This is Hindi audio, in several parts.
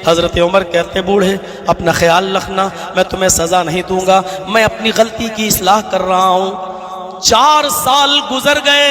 हजरत उमर कहते बूढ़े अपना ख्याल रखना, मैं तुम्हें सजा नहीं दूंगा, मैं अपनी गलती की इस्लाह कर रहा हूं। 4 साल गुजर गए,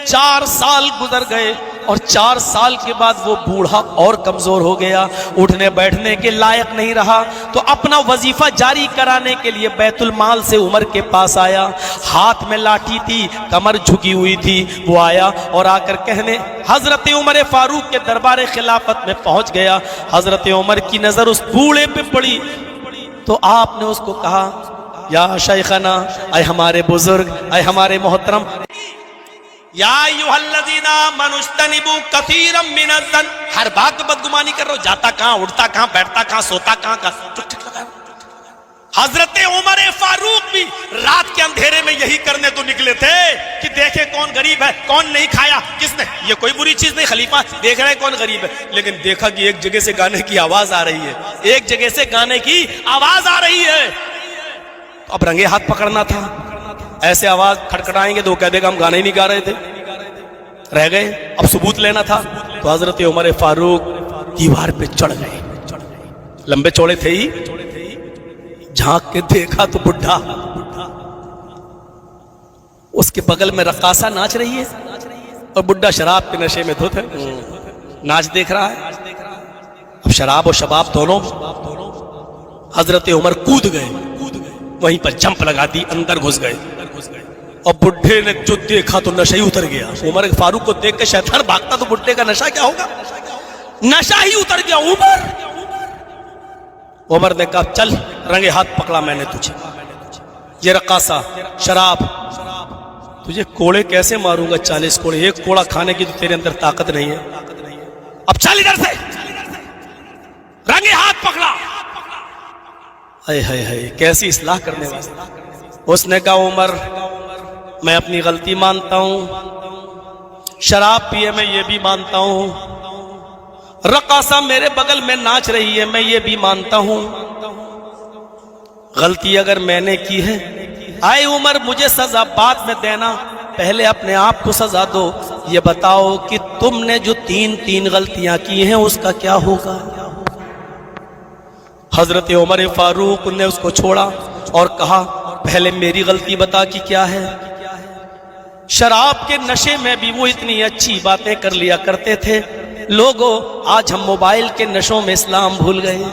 4 साल गुजर गए और 4 साल के बाद वो बूढ़ा और कमजोर हो गया, उठने बैठने के लायक नहीं रहा। तो अपना वजीफा जारी कराने के लिए बैतुल माल से उमर के पास आया, हाथ में लाठी थी, कमर झुकी हुई थी। वो आया और आकर कहने हजरत उमर फारूक के दरबार खिलाफत में पहुंच गया। हजरत उमर की नजर उस बूढ़े पे पड़ी तो आपने उसको कहा, या शेखना, ऐ हमारे बुजुर्ग, ऐ हमारे मोहतरम, या युहल्लज़ीना मनुस्तनिबु कसीरम मिनज़्ज़न, हर बात में बदगुमानी कर रहे हो, जाता कहां, उठता कहां, बैठता कहां, सोता कहां का चुप लगाओ। हजरत उमर फारूक भी रात के अंधेरे में यही करने तो निकले थे कि देखे कौन गरीब है, कौन नहीं खाया, किसने, ये कोई बुरी चीज नहीं, खलीफा देख रहे कौन गरीब है, लेकिन देखा कि एक जगह से गाने की आवाज आ रही है, एक जगह से गाने की आवाज आ रही है। तो अब रंगे हाथ पकड़ना था, ऐसे आवाज खटखटाएंगे तो कह देगा हम गाने ही नहीं गा रहे थे, रह गए। अब सबूत लेना था तो हजरत उमर फारूक दीवार पे चढ़ गए, लंबे चौड़े थे ही, झांक के देखा तो बुढ़ा, उसके बगल में रक्कासा नाच रही है और बुढ़ा शराब के नशे में धुत है, नाच देख रहा है। अब शराब और शबाब दोनों, हजरत उमर कूद गए, वहीं पर जंप लगा दी, अंदर घुस गए और बुढ़े ने जो देखा तो नशा ही उतर गया। उमर फारूक को देख के शैतान भागता तो बुढ़े का नशा क्या होगा, नशा ही उतर गया। उमर ने कहा चल, रंगे हाथ पकड़ा मैंने तुझे, ये रक्कासा शराब, तुझे कोड़े कैसे मारूंगा, 40 कोड़े, एक कोड़ा खाने की तो तेरे अंदर ताकत नहीं है, अब चल इधर से, रंगे हाथ पकड़ा। हाय हाय हाय, कैसी इस्लाह करने वाला। उसने कहा उमर मैं अपनी गलती मानता हूं, शराब पिए मैं ये भी मानता हूं, रक्कासा मेरे बगल में नाच रही है मैं ये भी मानता हूं, गलती अगर मैंने की है, आए उमर मुझे सजा बाद में देना, पहले अपने आप को सजा दो। ये बताओ कि तुमने जो 3 गलतियां की हैं उसका क्या होगा। हजरत उमर फारूक ने उसको छोड़ा और कहा पहले मेरी गलती बता कि क्या है। शराब के नशे में भी वो इतनी अच्छी बातें कर लिया करते थे। लोगों आज हम मोबाइल के नशों में इस्लाम भूल गए,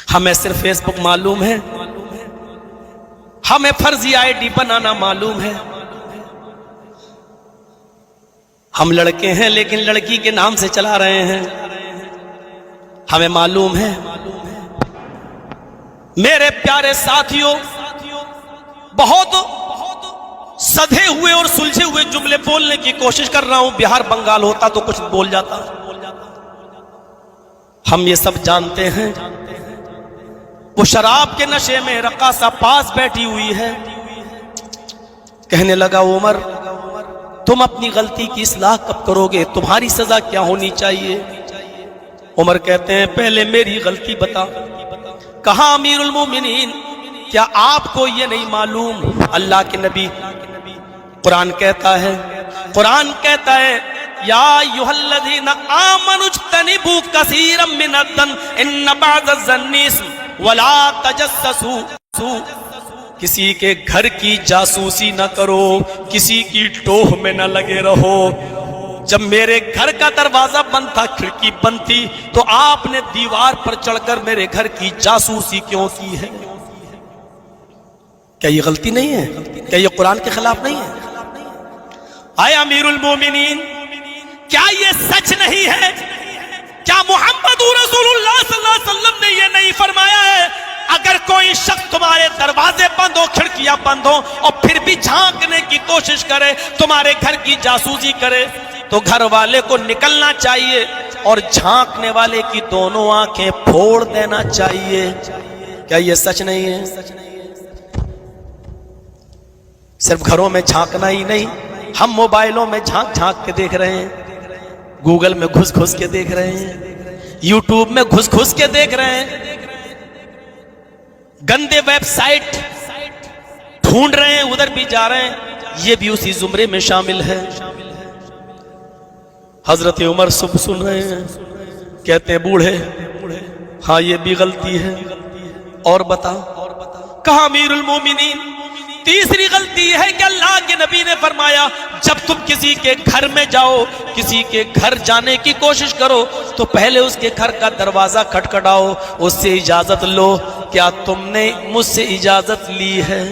हमें सिर्फ फेसबुक मालूम है, हमें फर्जी आईडी बनाना मालूम है, हम लड़के हैं लेकिन लड़की के नाम से चला रहे हैं, हमें मालूम है। मेरे प्यारे साथियों, बहुत सधे हुए और सुलझे हुए जुमले बोलने की कोशिश कर रहा हूं, बिहार बंगाल होता तो कुछ बोल जाता। हम ये सब जानते हैं, वो शराब के नशे में रक्कासा पास बैठी हुई है। कहने लगा उमर तुम अपनी गलती की इस्लाह कब करोगे, तुम्हारी सजा क्या होनी चाहिए। उमर कहते हैं पहले मेरी गलती बता। कहा अमीरुल मोमिनीन क्या आपको ये नहीं मालूम, अल्लाह के नबी, कुरान कहता है या अय्युहल्लज़ीना आमनुज्तनिबू कसीरम मिनज़्ज़न इन्न बअज़-ज़न्नि इस्म वला तजस्ससू। किसी के घर की जासूसी न करो, किसी की टोह में न लगे रहो। जब मेरे घर का दरवाजा बंद था, खिड़की बंद थी, तो आपने दीवार पर चढ़कर मेरे घर की जासूसी क्यों की है। क्या ये गलती नहीं है, क्या ये कुरान के खिलाफ नहीं है। आए अमीरुल मोमिनीन क्या ये सच नहीं है, क्या मोहम्मद रसूलुल्लाह सल्लल्लाहु अलैहि वसल्लम ने ये नहीं फरमाया है अगर कोई शख्स तुम्हारे दरवाजे बंद हो, खिड़कियां बंद हो और फिर भी झांकने की कोशिश करे, तुम्हारे घर की जासूसी करे, तो घर वाले को निकलना चाहिए और झांकने वाले की दोनों आंखें फोड़ देना चाहिए। क्या ये सच नहीं है। सिर्फ घरों में झांकना ही नहीं, हम मोबाइलों में झांक झांक के देख रहे हैं, गूगल में घुस घुस के देख रहे हैं, यूट्यूब में घुस घुस के देख रहे हैं, गंदे वेबसाइट ढूंढ रहे हैं, उधर भी जा रहे हैं, ये भी उसी जुमरे में शामिल है। हजरत उमर सब सुन रहे हैं, कहते हैं बूढ़े हाँ ये भी गलती है, और बता। कहा अमीरुल मोमिनीन तीसरी गलती है कि अल्लाह के नबी ने फरमाया जब तुम किसी के घर में जाओ, किसी के घर जाने की कोशिश करो तो पहले उसके घर का दरवाजा खटखटाओ, उससे इजाजत लो, क्या तुमने मुझसे इजाजत ली है?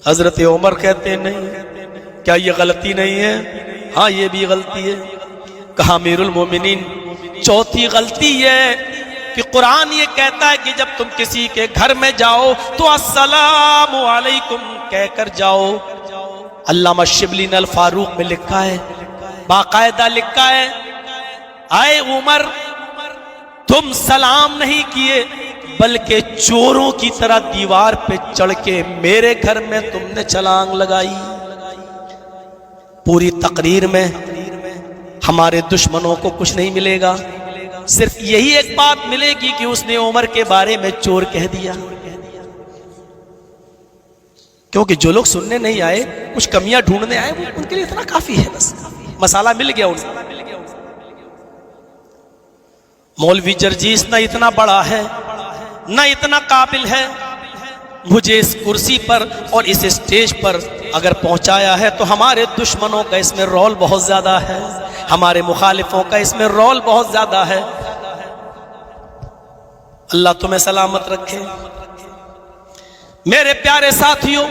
हजरत उमर कहते हैं नहीं, क्या ये गलती नहीं है? हाँ ये भी गलती है। कहा अमीरुल मोमिनीन चौथी गलती है कि कुरान ये कहता है कि जब तुम किसी के घर में जाओ तो अस्सलामु अलैकुम कहकर जाओ। अल्लामा शिबली ने अल फारूक में लिखा है, बाकायदा लिखा है, आए उमर तुम सलाम नहीं किए बल्कि चोरों की तरह दीवार पे चढ़ के मेरे घर में तुमने छलांग लगाई। पूरी तकरीर में हमारे दुश्मनों को कुछ नहीं मिलेगा, सिर्फ यही एक बात मिलेगी कि उसने उमर के बारे में चोर कह दिया। क्योंकि जो लोग सुनने नहीं आए, कुछ कमियां ढूंढने आए, वो उनके लिए इतना काफी है, बस मसाला मिल गया उनको। मौलवी जर्जीस ना इतना बड़ा है ना इतना काबिल है, मुझे इस कुर्सी पर और इस स्टेज पर अगर पहुंचाया है तो हमारे दुश्मनों का इसमें रोल बहुत ज्यादा है, हमारे मुखालिफों का इसमें रोल बहुत ज्यादा है। अल्लाह तुम्हें सलामत रखे। मेरे प्यारे साथियों,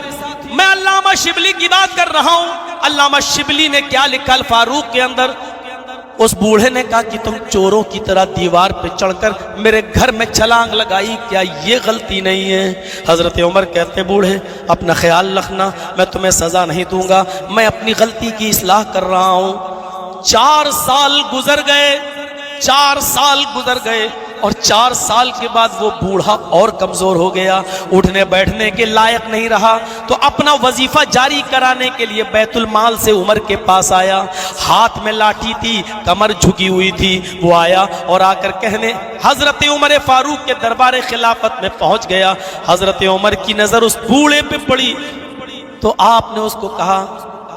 मैं अल्लामा शिबली की बात कर रहा हूं। अल्लामा शिबली ने क्या लिखा अल फारूक के अंदर? उस बूढ़े ने कहा कि तुम चोरों की तरह दीवार पे चढ़कर मेरे घर में छलांग लगाई, क्या ये गलती नहीं है? हजरत उमर कहते बूढ़े अपना ख्याल रखना, मैं तुम्हें सजा नहीं दूंगा, मैं अपनी गलती की इस्लाह कर रहा हूं। 4 साल गुजर गए, 4 साल गुजर गए और 4 साल के बाद वो बूढ़ा और कमजोर हो गया, उठने बैठने के लायक नहीं रहा, तो अपना वजीफा जारी कराने के लिए बैतुल माल से उमर के पास आया। हाथ में लाठी थी, कमर झुकी हुई थी। वो आया और आकर कहने हजरत उमर फारूक के दरबार खिलाफत में पहुंच गया। हजरत उमर की नजर उस बूढ़े पे पड़ी तो आपने उसको कहा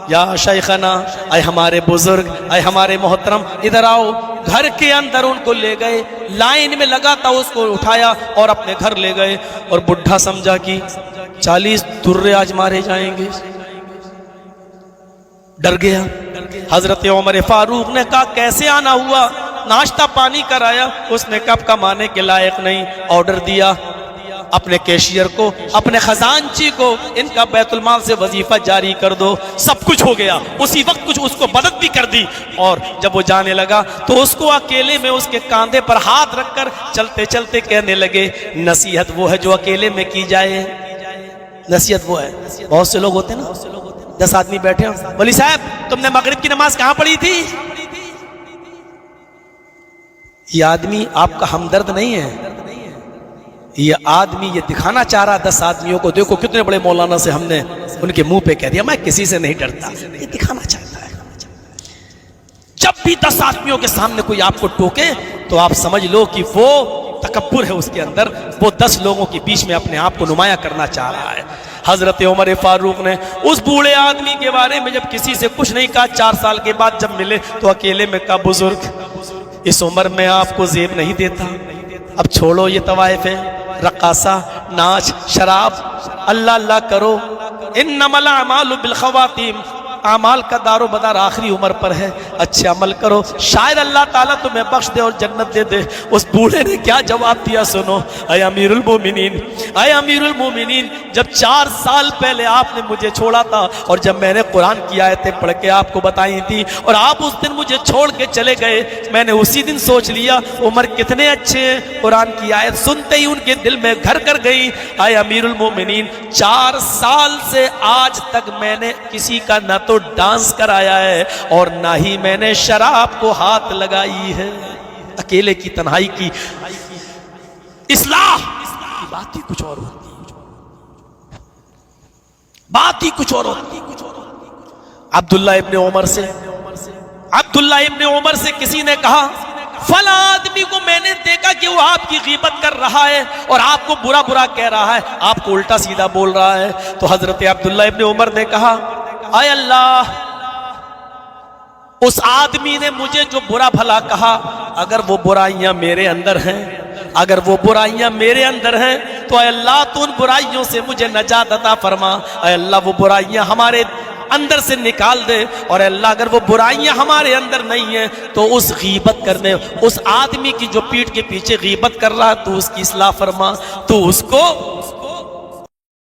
या शेखना, आए हमारे बुजुर्ग, आए हमारे मोहतरम, इधर आओ। घर के अंदर उनको ले गए, लाइन में लगा था, उसको उठाया और अपने घर ले गए। और बुढ़ा समझा कि 40 दुर्रे आज मारे जाएंगे, डर गया। हजरत उमर फारूक ने कहा कैसे आना हुआ? नाश्ता पानी कराया, उसने कब कमाने के लायक नहीं। ऑर्डर दिया अपने कैशियर को, अपने खजानची को, इनका बैतुल माल से वजीफा जारी कर दो। सब कुछ हो गया। उसी वक्त कुछ उसको मदद भी कर दी। और जब वो जाने लगा तो उसको अकेले में उसके कांधे पर हाथ रखकर चलते चलते कहने लगे नसीहत वो है जो अकेले में की जाए। नसीहत वो है, बहुत से लोग होते हैं ना, 10 आदमी बैठे हो, बोली साहब तुमने मगरिब की नमाज कहां पढ़ी थी? ये आदमी आपका हमदर्द नहीं है, ये आदमी ये दिखाना चाह रहा 10 आदमियों को, देखो कितने बड़े मौलाना से हमने उनके मुंह पे कह दिया मैं किसी से नहीं डरता। ये दिखाना चाहता है। जब भी 10 आदमियों के सामने कोई आपको टोके तो आप समझ लो कि वो तकब्बुर है उसके अंदर, वो 10 लोगों के बीच में अपने आप को नुमाया करना चाह रहा है। हजरत उमर फारूक ने उस बूढ़े आदमी के बारे में जब किसी से कुछ नहीं कहा, 4 साल के बाद जब मिले तो अकेले में कहा बुजुर्ग इस उम्र में आपको जेब नहीं देता, अब छोड़ो ये तवाइफ है, रकासा, नाच, शराब, अल्लाह अल्लाह करो। इन्नमल अमालु बिल खवातीम, अमाल का दारो बदार आखिरी उम्र पर है, अच्छे अमल करो, शायद अल्लाह ताला तुम्हें बख्श दे और जन्नत दे दे। उस बूढ़े ने क्या जवाब दिया सुनो। अय अमीरुल मोमिनीन, अय अमीरुल मोमिनीन, जब 4 साल पहले आपने मुझे छोड़ा था और जब मैंने कुरान की आयतें पढ़ के आपको बताई थी और आप उस दिन मुझे छोड़ के चले गए, मैंने उसी दिन सोच लिया उमर कितने अच्छे हैं, कुरान की आयत सुनते ही उनके दिल में घर कर गई। अय अमीरुल मोमिनीन, 4 साल से आज तक मैंने किसी का न तो डांस कराया है और ना ही मैंने शराब को हाथ लगाई है। अकेले की तन्हाई की इस्लाह की बात ही कुछ और होती है, बात ही कुछ और होती है। अब्दुल्ला इब्ने उमर से किसी ने कहा फला आदमी को मैंने देखा कि वो आपकी गीबत कर रहा है और आपको बुरा बुरा कह रहा है, आपको उल्टा सीधा बोल रहा है। तो हजरत अब्दुल्ला इब्ने उमर ने कहा आय अल्लाह, उस आदमी ने मुझे जो बुरा भला कहा, अगर वो बुराइयां मेरे अंदर हैं, अगर वो बुराइयां मेरे अंदर हैं, तो अल्लाह तू उन बुराइयों से मुझे नजात अता फरमा। अल्लाह वो बुराइयां हमारे अंदर से निकाल दे। और अल्लाह अगर वो बुराइयां हमारे अंदर नहीं है तो उस गीबत करने, उस आदमी की जो पीठ के पीछे गीबत कर रहा है, तू उसकी इस्लाह फरमा, तू उसको